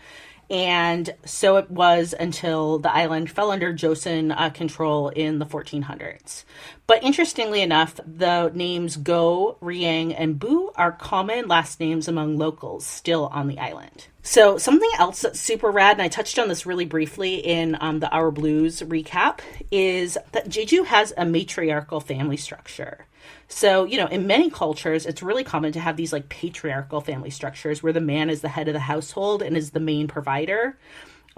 Speaker 2: And so it was until the island fell under Joseon control in the 1400s. But interestingly enough, the names Go, Riang, and Bu are common last names among locals still on the island. So something else that's super rad, and I touched on this really briefly in the Our Blues recap, is that Jeju has a matriarchal family structure. So, in many cultures, it's really common to have these patriarchal family structures where the man is the head of the household and is the main provider.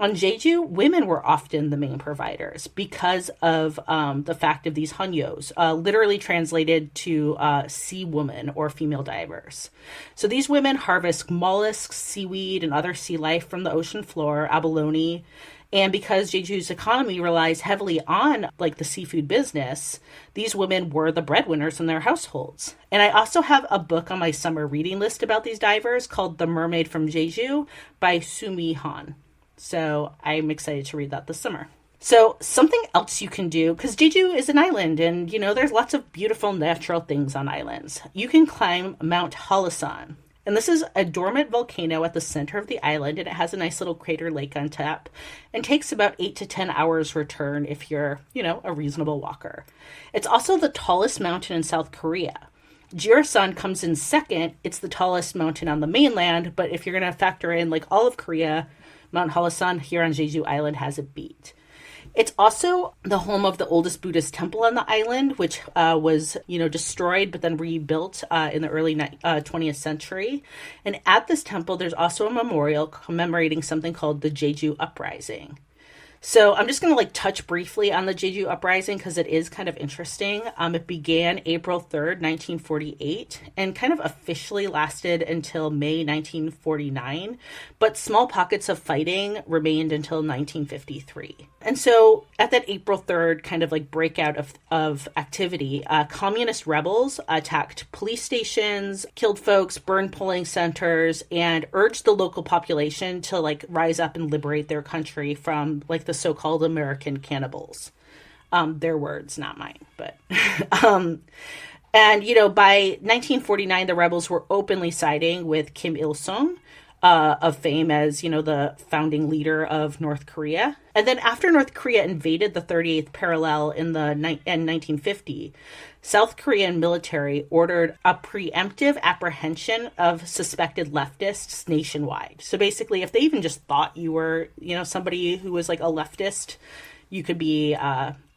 Speaker 2: On Jeju, women were often the main providers because of the fact of these hanyos, literally translated to sea woman or female divers. So these women harvest mollusks, seaweed, and other sea life from the ocean floor, abalone. And because Jeju's economy relies heavily on the seafood business, these women were the breadwinners in their households. And I also have a book on my summer reading list about these divers called The Mermaid from Jeju by Sumi Han. So I'm excited to read that this summer. So something else you can do, because Jeju is an island and, there's lots of beautiful natural things on islands. You can climb Mount Halasan. And this is a dormant volcano at the center of the island, and it has a nice little crater lake on top, and takes about 8 to 10 hours return if you're, a reasonable walker. It's also the tallest mountain in South Korea. Jeosan comes in second. It's the tallest mountain on the mainland, but if you're going to factor in all of Korea, Mount Halasan here on Jeju Island has it beat. It's also the home of the oldest Buddhist temple on the island, which was, destroyed but then rebuilt in the early 20th century. And at this temple, there's also a memorial commemorating something called the Jeju Uprising. So I'm just going to touch briefly on the Jeju Uprising because it is kind of interesting. It began April 3rd, 1948, and kind of officially lasted until May 1949. But small pockets of fighting remained until 1953. And so at that April 3rd kind of breakout of activity, communist rebels attacked police stations, killed folks, burned polling centers, and urged the local population to rise up and liberate their country from the so-called American cannibals. Their words, not mine, but and by 1949 the rebels were openly siding with Kim Il-sung, of fame as, the founding leader of North Korea. And then after North Korea invaded the 38th parallel in 1950, South Korean military ordered a preemptive apprehension of suspected leftists nationwide. So basically, if they even just thought you were, somebody who was a leftist, you could be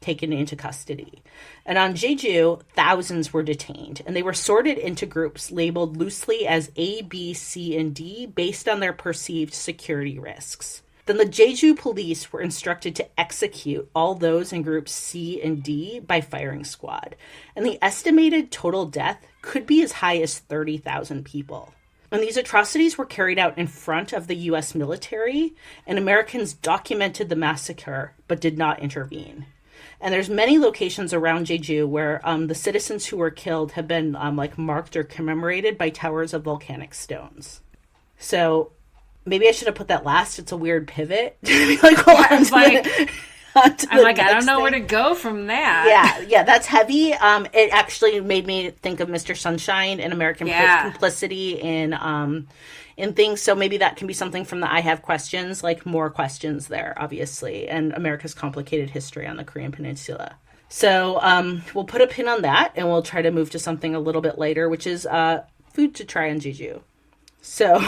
Speaker 2: taken into custody. And on Jeju, thousands were detained, and they were sorted into groups labeled loosely as A, B, C, and D based on their perceived security risks. Then the Jeju police were instructed to execute all those in groups C and D by firing squad. And the estimated total death could be as high as 30,000 people. And these atrocities were carried out in front of the U.S. military, and Americans documented the massacre but did not intervene. And there's many locations around Jeju where the citizens who were killed have been marked or commemorated by towers of volcanic stones. So maybe I should have put that last. It's a weird pivot.
Speaker 3: I'm like, I don't know where to go from that.
Speaker 2: Yeah, that's heavy. It actually made me think of Mr. Sunshine and American Complicity in things. So maybe that can be something from the I Have Questions, like more questions there, obviously, and America's complicated history on the Korean Peninsula. So we'll put a pin on that, and we'll try to move to something a little bit later, which is food to try in Jeju. So,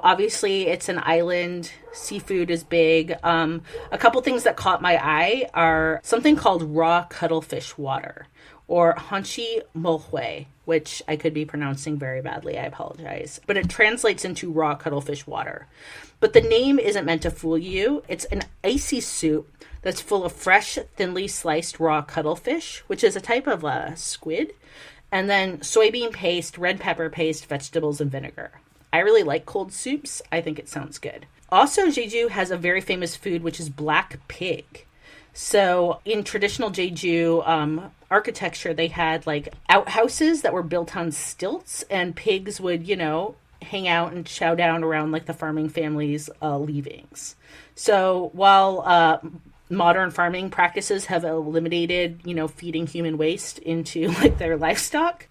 Speaker 2: obviously it's an island. Seafood is big. A couple things that caught my eye are something called raw cuttlefish water, or hanchi molhue, which I could be pronouncing very badly. I apologize. But it translates into raw cuttlefish water. But the name isn't meant to fool you. It's an icy soup that's full of fresh, thinly sliced raw cuttlefish, which is a type of squid. And then soybean paste, red pepper paste, vegetables, and vinegar. I really like cold soups. I think it sounds good. Also, Jeju has a very famous food, which is black pig. So in traditional Jeju architecture, they had like outhouses that were built on stilts, and pigs would, hang out and chow down around like the farming family's leavings. So while modern farming practices have eliminated, feeding human waste into like their livestock,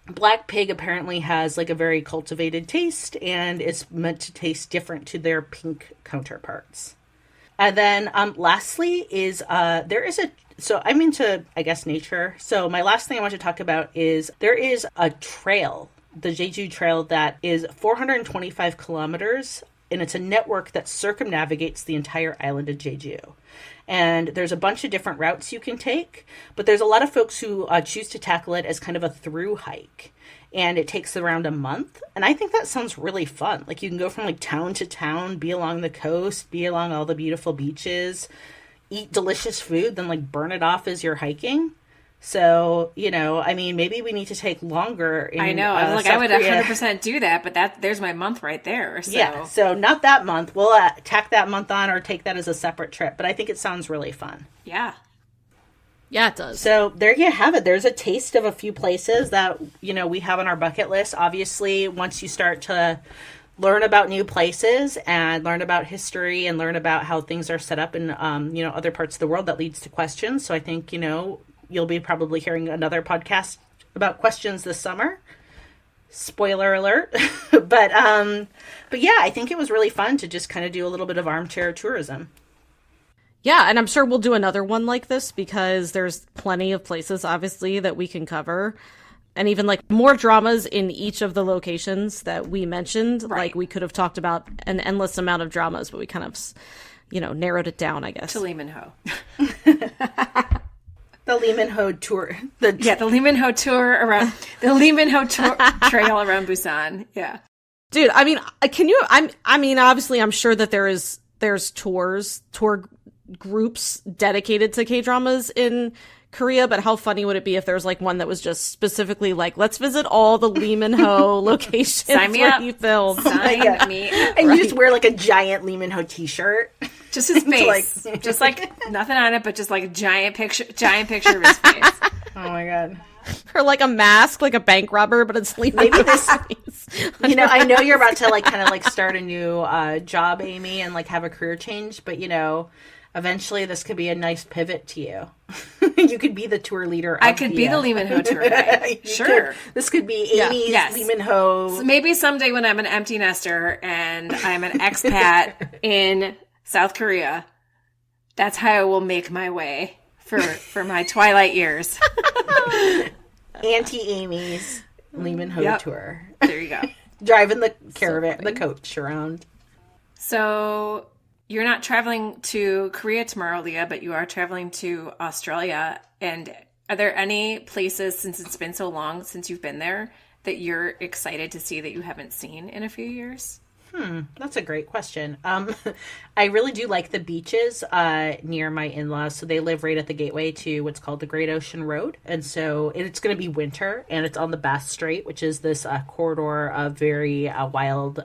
Speaker 2: black pig apparently has like a very cultivated taste, and it's meant to taste different to their pink counterparts. And then lastly is so I'm into, I guess, nature. So my last thing I want to talk about is there is a trail, the Jeju Trail, that is 425 kilometers, and it's a network that circumnavigates the entire island of Jeju. And there's a bunch of different routes you can take, but there's a lot of folks who choose to tackle it as kind of a through hike. And it takes around a month. And I think that sounds really fun. Like you can go from like town to town, be along the coast, be along all the beautiful beaches, eat delicious food, then like burn it off as you're hiking. So, maybe we need to take longer.
Speaker 3: I know. I was like, I would 100% do that, but there's my month right there. So.
Speaker 2: Yeah. So not that month. We'll tack that month on or take that as a separate trip. But I think it sounds really fun.
Speaker 3: Yeah.
Speaker 1: Yeah, it does.
Speaker 2: So there you have it. There's a taste of a few places that, we have on our bucket list. Obviously, once you start to learn about new places and learn about history and learn about how things are set up in, other parts of the world, that leads to questions. So I think, you'll be probably hearing another podcast about questions this summer. Spoiler alert. But yeah, I think it was really fun to just kind of do a little bit of armchair tourism.
Speaker 1: Yeah, and I'm sure we'll do another one like this because there's plenty of places, obviously, that we can cover. And even like more dramas in each of the locations that we mentioned. Right. Like we could have talked about an endless amount of dramas, but we kind of, narrowed it down, I guess.
Speaker 3: To Lee Min-ho.
Speaker 2: The Lee Min-ho tour.
Speaker 3: The Lee Min-ho tour around the Lee Min-ho trail around Busan. Yeah.
Speaker 1: Dude, obviously I'm sure that there's tour groups dedicated to K-dramas in Korea, but how funny would it be if there was like one that was just specifically like, let's visit all the Lee Min-ho locations where he filmed.
Speaker 3: Sign me up.
Speaker 2: And you just wear like a giant Lee Min-ho t-shirt.
Speaker 3: Just his face. Just like nothing on it, but just like a giant picture of his face.
Speaker 2: Oh my God.
Speaker 1: Or like a mask, like a bank robber, but it's Lee
Speaker 2: Maybe this, I know you're about to like kind of like start a new job, Amy, and like have a career change, but eventually this could be a nice pivot to you. You could be the tour leader.
Speaker 3: I could be the Lee Min-ho tour guide. Sure.
Speaker 2: This could be Amy's Lee Min-ho.
Speaker 3: So maybe someday when I'm an empty nester and I'm an expat in South Korea, that's how I will make my way for my twilight years.
Speaker 2: Auntie Amy's Lee Min-ho tour.
Speaker 3: There you go.
Speaker 2: Driving the caravan, the coach around.
Speaker 3: So you're not traveling to Korea tomorrow, Leah, but you are traveling to Australia. And are there any places, since it's been so long since you've been there, that you're excited to see that you haven't seen in a few years?
Speaker 2: That's a great question. I really do like the beaches near my in-laws. So they live right at the gateway to what's called the Great Ocean Road. And so it's going to be winter, and it's on the Bass Strait, which is this corridor of very wild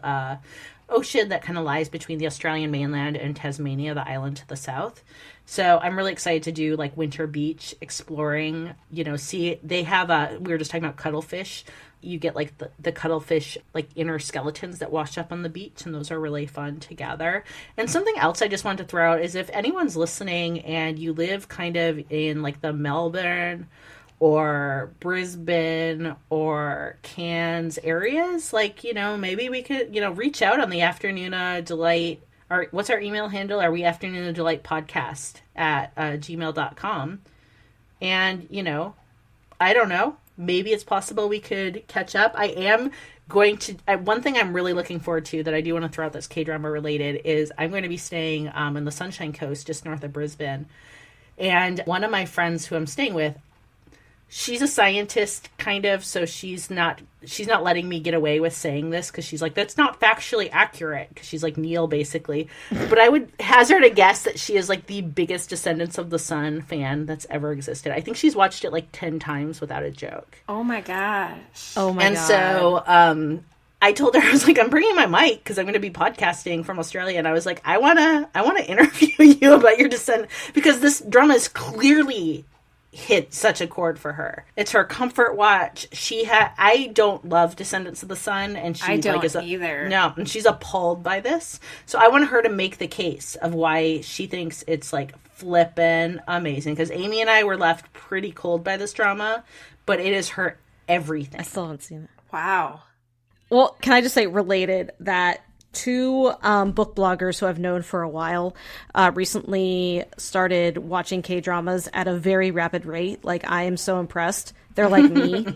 Speaker 2: ocean that kind of lies between the Australian mainland and Tasmania, the island to the south. So I'm really excited to do like winter beach exploring, see, they have we were just talking about cuttlefish. You get like the cuttlefish, like inner skeletons that wash up on the beach, and those are really fun to gather. And something else I just wanted to throw out is if anyone's listening and you live kind of in like the Melbourne or Brisbane or Cairns areas, like, maybe we could, reach out on the Afternoona Delight. Or what's our email handle? Are we Afternoona Delight podcast at gmail.com? And, I don't know. Maybe it's possible we could catch up. I am going to... one thing I'm really looking forward to that I do want to throw out that's K-drama related is I'm going to be staying in the Sunshine Coast just north of Brisbane. And one of my friends who I'm staying with, she's a scientist, kind of, so she's not letting me get away with saying this because she's like, that's not factually accurate, because she's like Neil, basically. But I would hazard a guess that she is like the biggest Descendants of the Sun fan that's ever existed. I think she's watched it like 10 times without a joke.
Speaker 3: Oh my gosh.
Speaker 1: Oh my god.
Speaker 2: And so I told her, I was like, I'm bringing my mic because I'm going to be podcasting from Australia. And I was like, I want to interview you about your descent, because this drama is clearly hit such a chord for her. It's her comfort watch. I don't love Descendants of the Sun, and she
Speaker 3: I don't
Speaker 2: is
Speaker 3: either.
Speaker 2: No, and she's appalled by this. So I want her to make the case of why she thinks it's like flippin' amazing. Because Amy and I were left pretty cold by this drama, but it is her everything.
Speaker 1: I still haven't seen it.
Speaker 3: Wow.
Speaker 1: Well, can I just say, related, that two book bloggers who I've known for a while recently started watching K-dramas at a very rapid rate. Like, I am so impressed. They're like me.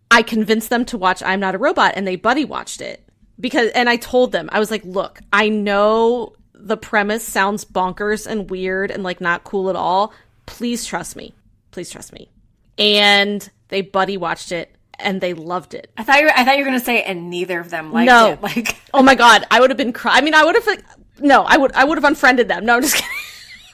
Speaker 1: I convinced them to watch I'm Not a Robot, and they buddy watched it. And I told them, I was like, look, I know the premise sounds bonkers and weird and like not cool at all. Please trust me. Please trust me. And they buddy watched it. And they loved it.
Speaker 3: I thought you were going to say, and neither of them liked it. Like,
Speaker 1: oh my god, I would have been I mean, I would have I would have unfriended them. No, I'm just kidding.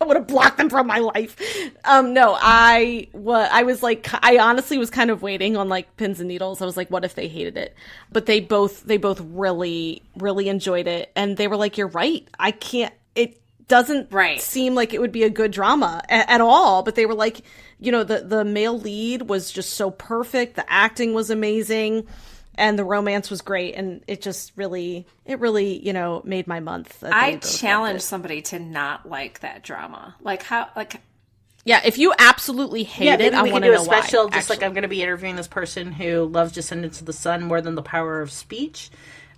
Speaker 1: I would have blocked them from my life. No, I was like, I honestly was kind of waiting on like pins and needles. I was like, what if they hated it? But they both really, really enjoyed it, and they were like, you're right. I can't. It doesn't seem like it would be a good drama at all. But they were like, the male lead was just so perfect. The acting was amazing, and the romance was great. And it really, made my month.
Speaker 3: I challenge somebody to not like that drama.
Speaker 1: Yeah, if you absolutely hate it, I want to know why.
Speaker 2: Special, just like I'm going to be interviewing this person who loves Descendants of the Sun more than The Power of Speech.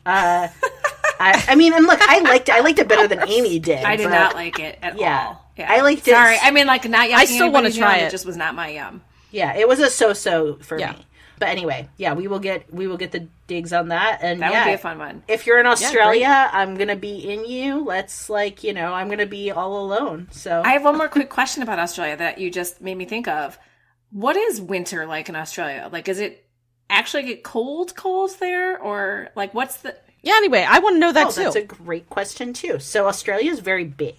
Speaker 2: I mean, and look, I liked it better than Amy did.
Speaker 3: I did not like it at all. Yeah,
Speaker 2: I liked it.
Speaker 3: Sorry, I mean, like, not.
Speaker 1: I still want to try it.
Speaker 3: It just was not my yum.
Speaker 2: Yeah, it was a so-so for me. But anyway, we will get the digs on that, and
Speaker 3: that would be a fun one.
Speaker 2: If you're in Australia, I'm gonna be in you. Let's I'm gonna be all alone. So
Speaker 3: I have one more quick question about Australia that you just made me think of. What is winter like in Australia? Like, is it actually get cold there, or like what's the?
Speaker 1: Yeah. Anyway, I want to know that too.
Speaker 2: That's a great question too. So Australia is very big.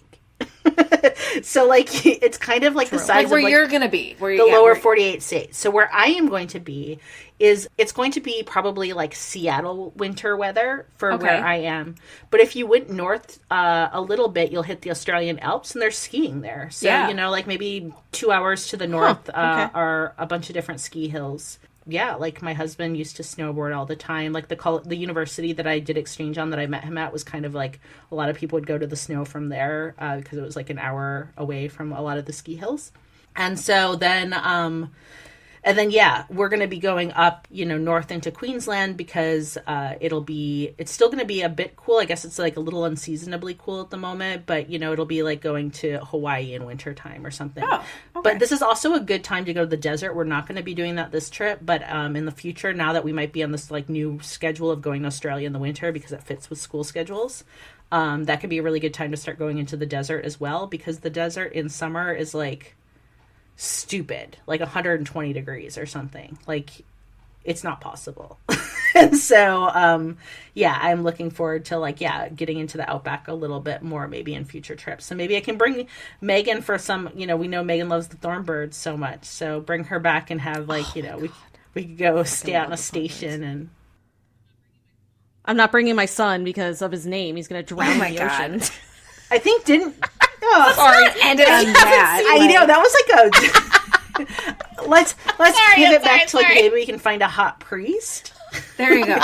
Speaker 2: So like it's kind of like the size
Speaker 3: of where
Speaker 2: like
Speaker 3: you're gonna be,
Speaker 2: the lower 48 states. So where I am going to be it's going to be probably like Seattle winter weather for where I am. But if you went north a little bit, you'll hit the Australian Alps, and there's skiing there. So like maybe 2 hours to the north are a bunch of different ski hills. Yeah, like my husband used to snowboard all the time. Like the university that I did exchange on that I met him at was kind of like a lot of people would go to the snow from there because it was like an hour away from a lot of the ski hills. And so then we're going to be going up, north into Queensland because it's still going to be a bit cool. I guess it's like a little unseasonably cool at the moment, but it'll be like going to Hawaii in wintertime or something. Oh, okay. But this is also a good time to go to the desert. We're not going to be doing that this trip, but in the future, now that we might be on this like new schedule of going to Australia in the winter because it fits with school schedules, that could be a really good time to start going into the desert as well, because the desert in summer is like stupid, like 120 degrees or something. Like, it's not possible. And so I'm looking forward to getting into the outback a little bit more, maybe in future trips. So maybe I can bring Megan for some, we know Megan loves the thornbirds so much, so bring her back and have we could go stay out in a station. And
Speaker 1: I'm not bringing my son because of his name. He's going to drown in the ocean.
Speaker 2: I think didn't. Oh,
Speaker 3: Sorry, ended on that.
Speaker 2: I know that was like a. let's pivot back to like maybe we can find a hot priest.
Speaker 3: There you go.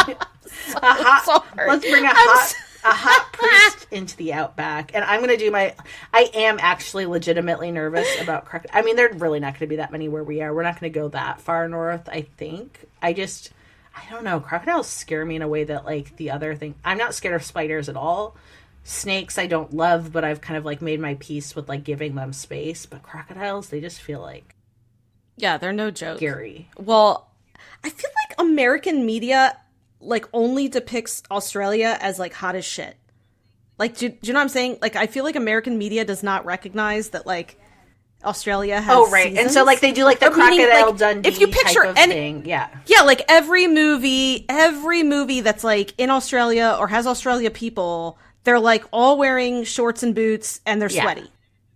Speaker 2: Let's bring a hot priest into the outback, and I'm gonna do I am actually legitimately nervous about crocodile. I mean, they're really not gonna be that many where we are. We're not gonna go that far north. I think. I don't know. Crocodiles scare me in a way that like the other thing. I'm not scared of spiders at all. Snakes I don't love, but I've kind of like made my peace with like giving them space. But crocodiles, they just feel like
Speaker 1: they're no joke.
Speaker 2: Scary.
Speaker 1: Well, I feel like American media like only depicts Australia as like hot as shit. Like, do you know what I'm saying? Like, I feel like American media does not recognize that like Australia has seasons.
Speaker 2: And so like they do like the Crocodile
Speaker 1: like,
Speaker 2: Dundee
Speaker 1: if you picture
Speaker 2: type of thing. Yeah,
Speaker 1: like every movie that's like in Australia or has Australia people, they're like all wearing shorts and boots and they're sweaty.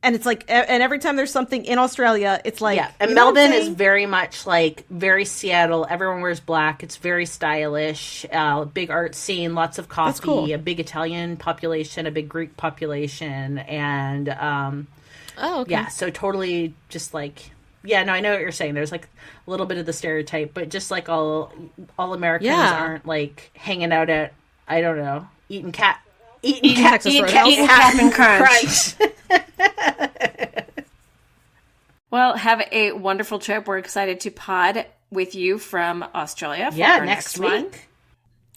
Speaker 1: And it's like, and every time there's something in Australia, it's like,
Speaker 2: and Melbourne is very much like very Seattle. Everyone wears black. It's very stylish. Big art scene, lots of coffee,
Speaker 1: cool.
Speaker 2: A big Italian population, a big Greek population, and so totally just like, I know what you're saying. There's like a little bit of the stereotype, but just like all Americans aren't like hanging out at, I don't know, eating Captain Crunch.
Speaker 3: Well, have a wonderful trip. We're excited to pod with you from Australia for our next
Speaker 2: week.
Speaker 3: one.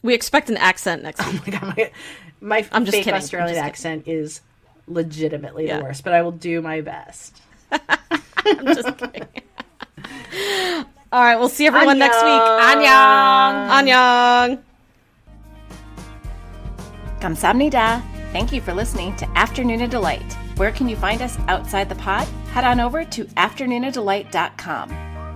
Speaker 1: We expect an accent next week.
Speaker 2: Oh my god, my
Speaker 1: I'm just
Speaker 2: fake
Speaker 1: kidding.
Speaker 2: Australian accent is legitimately the worst, but I will do my best.
Speaker 1: I'm just kidding. All right, we'll see everyone next week.
Speaker 3: Annyeong.
Speaker 1: Annyeong.
Speaker 3: Kamsahamnida. Thank you for listening to Afternoona Delight. Where can you find us outside the pod? Head on over to afternoonadelight.com.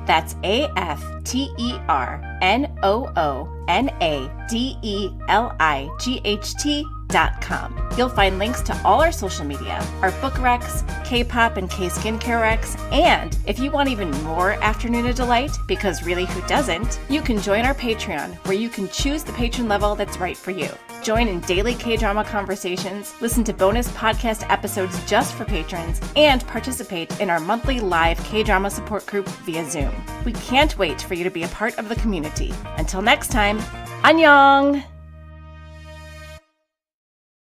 Speaker 3: That's AFTERNOONADELIGHT.com. You'll find links to all our social media, our book recs, K-pop and K-skincare recs, and if you want even more Afternoona Delight, because really who doesn't, you can join our Patreon, where you can choose the patron level that's right for you. Join in daily K-drama conversations, listen to bonus podcast episodes just for patrons, and participate in our monthly live K-drama support group via Zoom. We can't wait for you to be a part of the community. Until next time, annyeong!